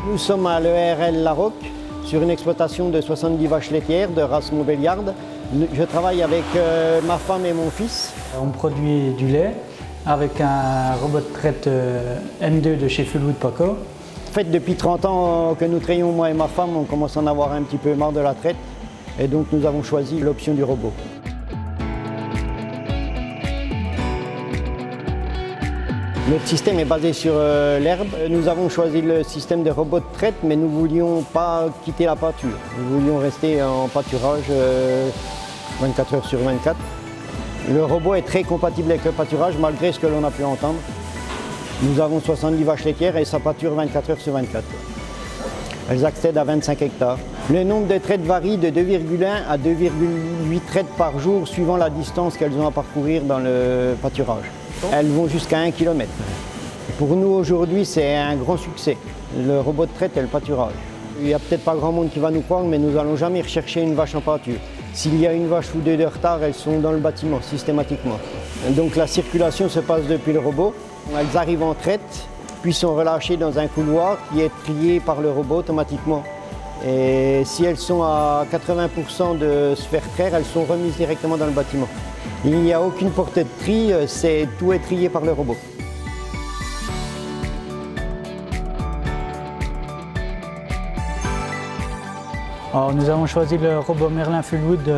Nous sommes à l'ERL La Roque, sur une exploitation de 70 vaches laitières de race Montbéliarde. Je travaille avec ma femme et mon fils. On produit du lait avec un robot de traite M2 de chez Fullwood Paco. En fait, depuis 30 ans que nous travaillons, moi et ma femme, on commence à en avoir un petit peu marre de la traite. Et donc nous avons choisi l'option du robot. Notre système est basé sur l'herbe. Nous avons choisi le système de robot de traite, mais nous ne voulions pas quitter la pâture. Nous voulions rester en pâturage 24 heures sur 24. Le robot est très compatible avec le pâturage, malgré ce que l'on a pu entendre. Nous avons 70 vaches laitières et ça pâture 24 heures sur 24. Elles accèdent à 25 hectares. Le nombre de traites varie de 2,1 à 2,8 traites par jour, suivant la distance qu'elles ont à parcourir dans le pâturage. Elles vont jusqu'à 1 km. Pour nous aujourd'hui, c'est un grand succès, le robot de traite et le pâturage. Il n'y a peut-être pas grand monde qui va nous croire, mais nous n'allons jamais rechercher une vache en pâture. S'il y a une vache ou deux de retard, elles sont dans le bâtiment systématiquement. Donc la circulation se passe depuis le robot. Elles arrivent en traite, puis sont relâchées dans un couloir qui est trié par le robot automatiquement. Et si elles sont à 80% de se faire traire, elles sont remises directement dans le bâtiment. Il n'y a aucune portée de tri, tout est trié par le robot. Alors, nous avons choisi le robot Merlin Fullwood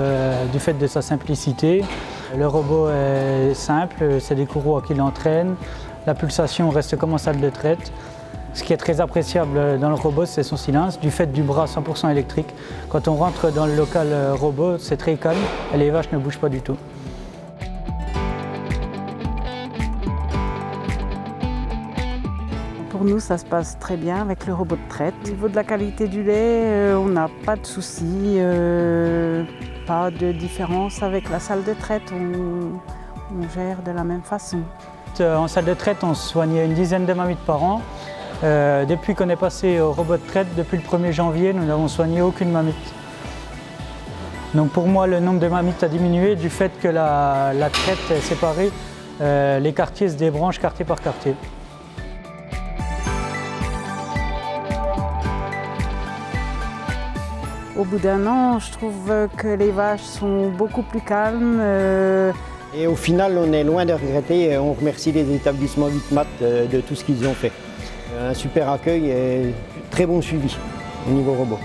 du fait de sa simplicité. Le robot est simple, c'est des courroies qui l'entraînent. La pulsation reste comme en salle de traite. Ce qui est très appréciable dans le robot, c'est son silence, du fait du bras 100% électrique. Quand on rentre dans le local robot, c'est très calme et les vaches ne bougent pas du tout. Pour nous, ça se passe très bien avec le robot de traite. Au niveau de la qualité du lait, on n'a pas de soucis, pas de différence avec la salle de traite. On gère de la même façon. En salle de traite, on soignait une dizaine de mammites par an. Depuis qu'on est passé au robot de traite, depuis le 1er janvier, nous n'avons soigné aucune mamite. Donc pour moi, le nombre de mammites a diminué du fait que la traite est séparée. Les quartiers se débranchent quartier par quartier. Au bout d'un an, je trouve que les vaches sont beaucoup plus calmes. Et au final, on est loin de regretter. On remercie les établissements Vitmat de tout ce qu'ils ont fait. Un super accueil et très bon suivi au niveau robot.